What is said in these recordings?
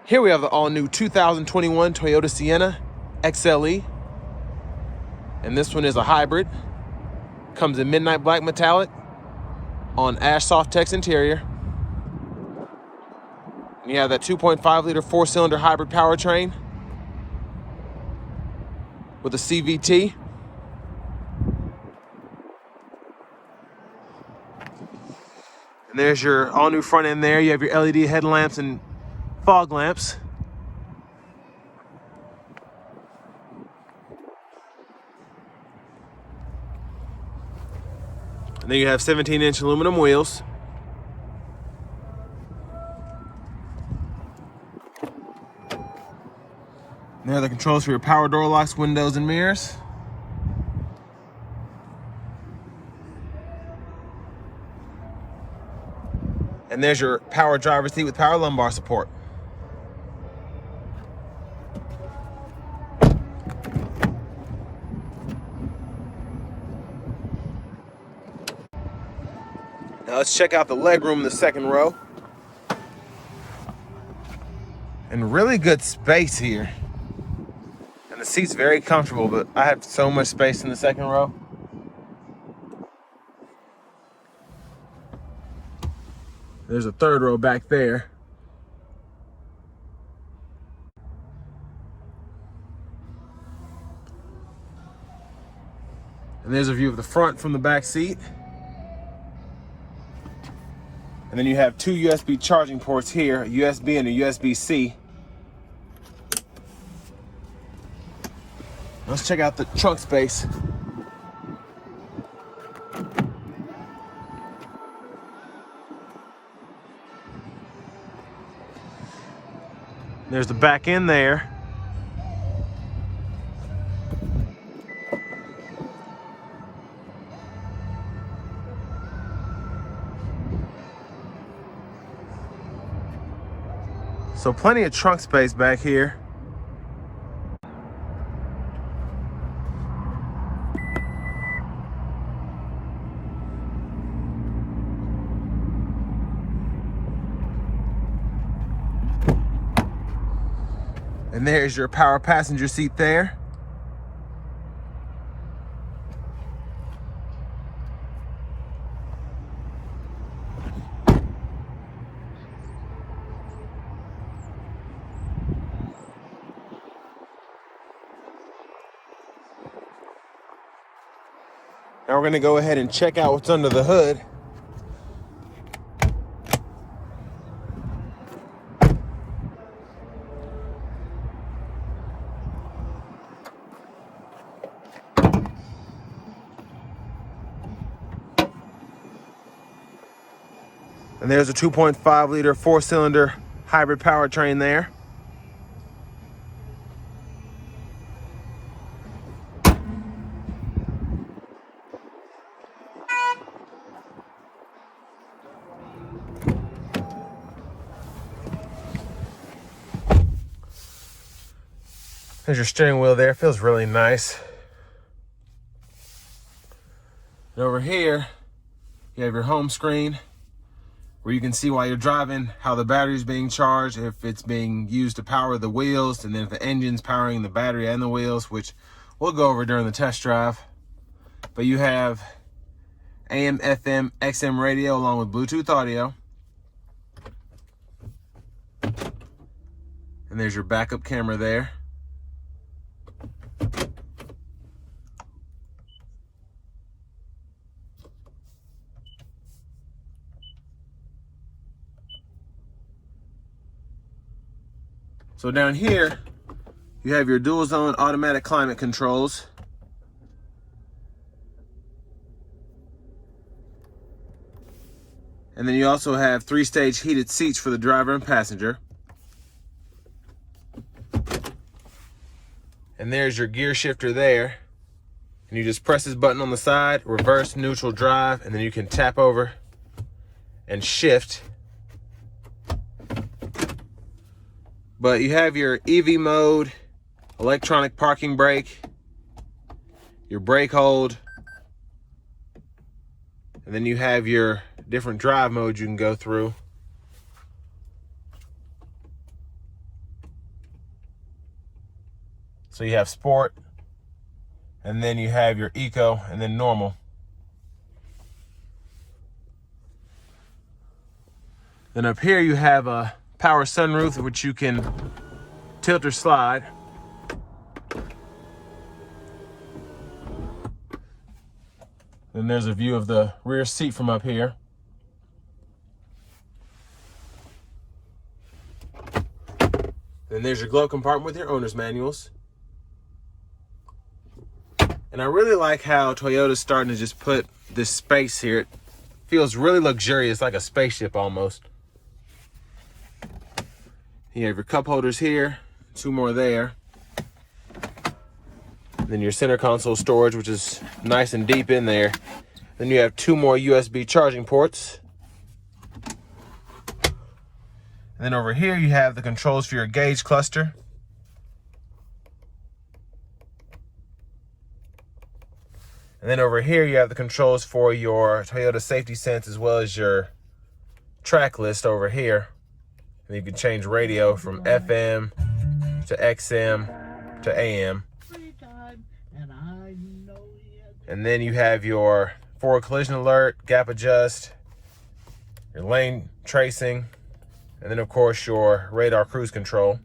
Here we have the all-new 2021 Toyota Sienna XLE. And this one is a hybrid. Comes in midnight black metallic on ash soft tex interior. And you have that 2.5-liter four-cylinder hybrid powertrain with a CVT. And there's your all-new front end there. You have your LED headlamps and fog lamps. And then you have 17-inch aluminum wheels. And there are the controls for your power door locks, windows, and mirrors. And there's your power driver's seat with power lumbar support. Now let's check out the legroom in the second row. And really good space here. And the seat's very comfortable, but I have so much space in the second row. There's a third row back there. And there's a view of the front from the back seat. And then you have two USB charging ports here, a USB and a USB-C. Let's check out the trunk space. There's the back end there. So plenty of trunk space back here. And there's your power passenger seat there. Now we're going to go ahead and check out what's under the hood. And there's a 2.5-liter four-cylinder hybrid powertrain there. There's your steering wheel there, feels really nice. And over here, you have your home screen where you can see while you're driving how the battery's being charged, if it's being used to power the wheels, and then if the engine's powering the battery and the wheels, which we'll go over during the test drive. But you have AM, FM, XM radio along with Bluetooth audio. And there's your backup camera there. So down here, you have your dual zone automatic climate controls. And then you also have 3-stage heated seats for the driver and passenger. And there's your gear shifter there. And you just press this button on the side, reverse, neutral, drive, and then you can tap over and shift. But you have your EV mode, electronic parking brake, your brake hold, and then you have your different drive modes you can go through. So you have sport, and then you have your eco, and then normal. Then up here you have a power sunroof, which you can tilt or slide. Then there's a view of the rear seat from up here. Then there's your glove compartment with your owner's manuals. And I really like how Toyota's starting to just put this space here. It feels really luxurious, like a spaceship almost. You have your cup holders here, 2 more there. Then your center console storage, which is nice and deep in there. Then you have 2 more USB charging ports. And then over here you have the controls for your gauge cluster. And then over here you have the controls for your Toyota Safety Sense, as well as your track list over here. And you can change radio from FM to XM to AM. And then you have your forward collision alert, gap adjust, your lane tracing, and then of course your radar cruise control.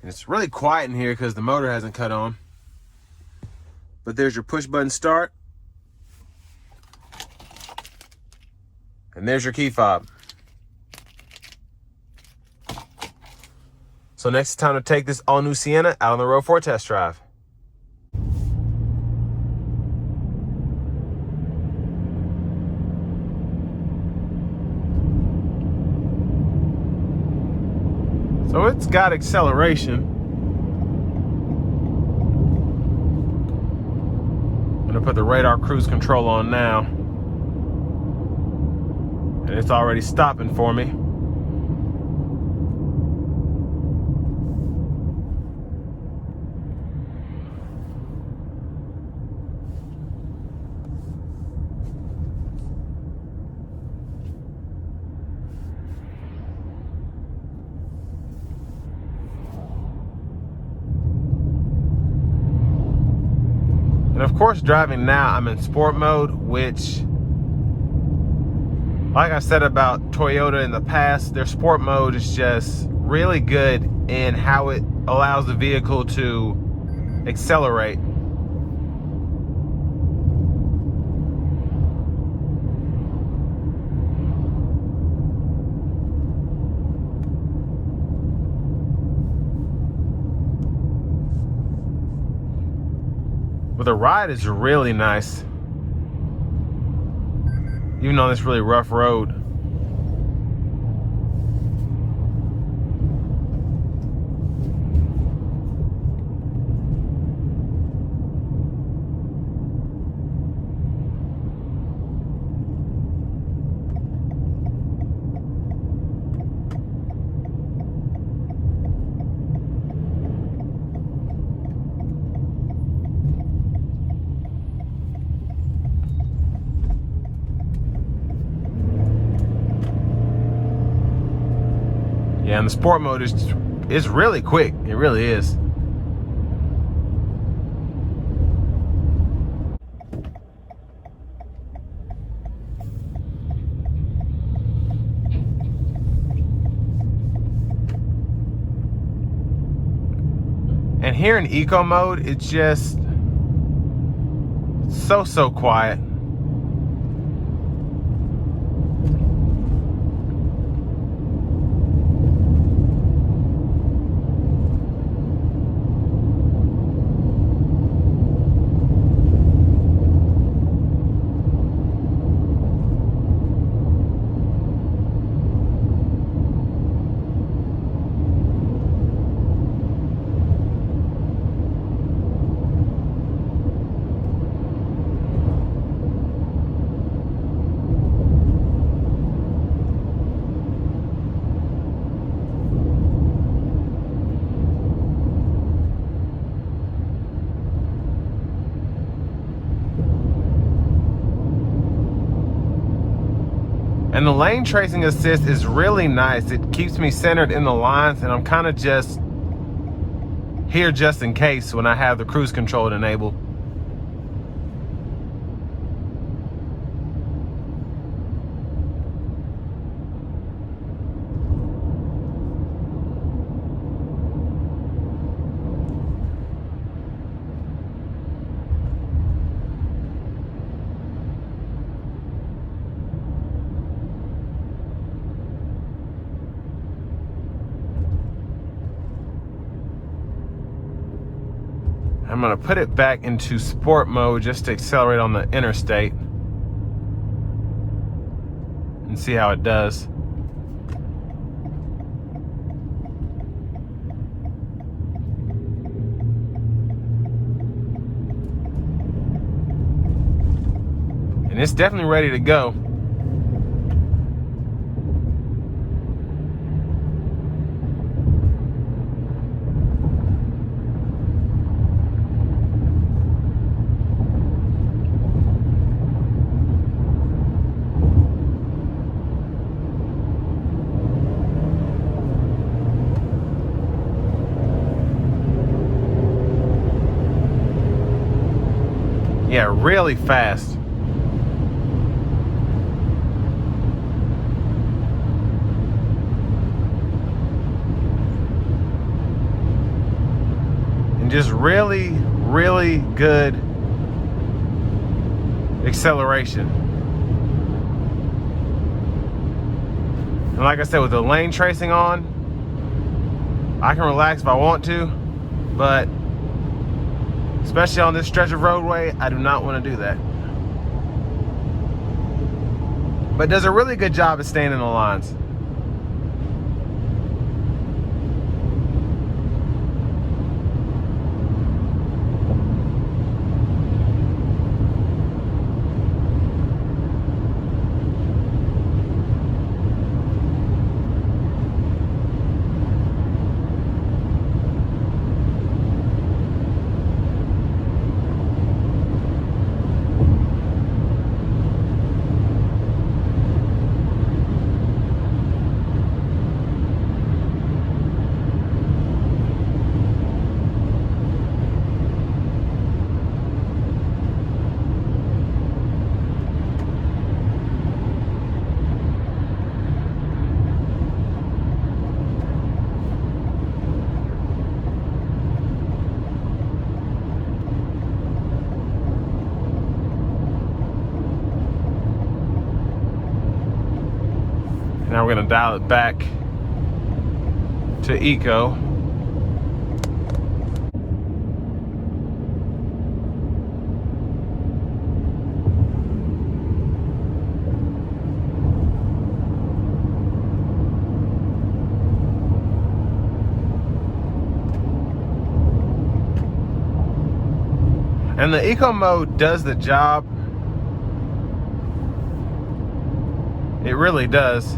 And it's really quiet in here because the motor hasn't cut on. But there's your push button start. And there's your key fob. So next it's time to take this all-new Sienna out on the road for a test drive. So it's got acceleration. I'm gonna put the radar cruise control on now. And it's already stopping for me. And of course, driving now, I'm in sport mode, which, like I said about Toyota in the past, their sport mode is just really good in how it allows the vehicle to accelerate. But the ride is really nice, even on this really rough road. Yeah, and the sport mode is really quick. It really is. And here in eco mode, it's just so quiet. And the lane tracing assist is really nice. It keeps me centered in the lines, and I'm kind of just here just in case when I have the cruise control enabled. I'm gonna put it back into sport mode just to accelerate on the interstate and see how it does. And it's definitely ready to go. Yeah, really fast. And just really, really good acceleration. And like I said, with the lane tracing on, I can relax if I want to, but especially on this stretch of roadway, I do not want to do that. But does a really good job of staying in the lines. Now we're gonna dial it back to eco. And the eco mode does the job. It really does.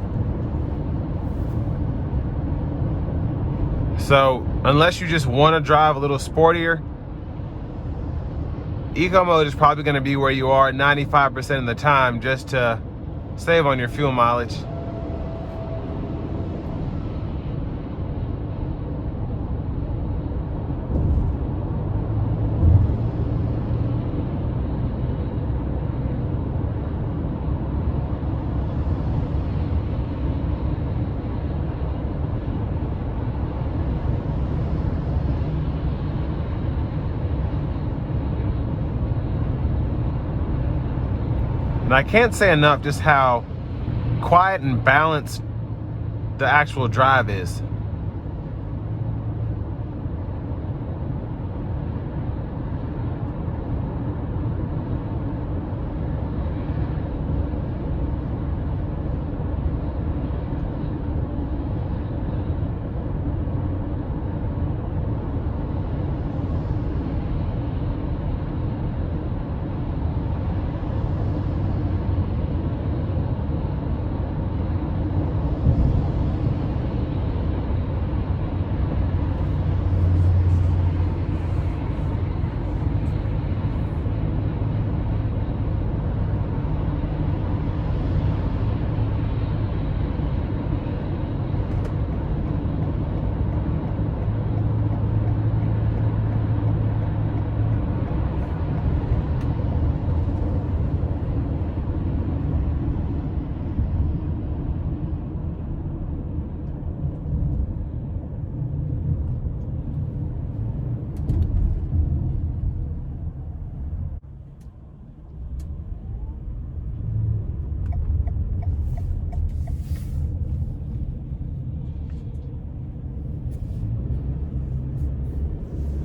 So unless you just want to drive a little sportier, eco mode is probably going to be where you are 95% of the time, just to save on your fuel mileage. And I can't say enough just how quiet and balanced the actual drive is.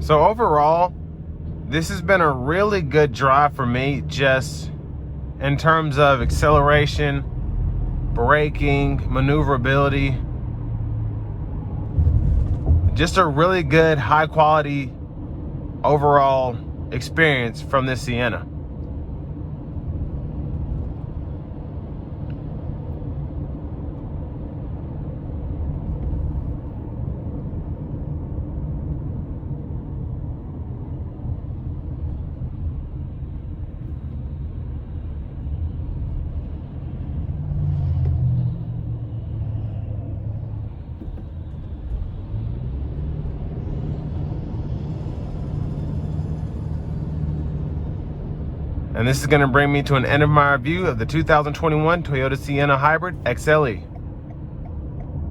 So overall, this has been a really good drive for me, just in terms of acceleration, braking, maneuverability. Just a really good, high quality overall experience from this Sienna. And this is going to bring me to an end of my review of the 2021 Toyota Sienna Hybrid XLE.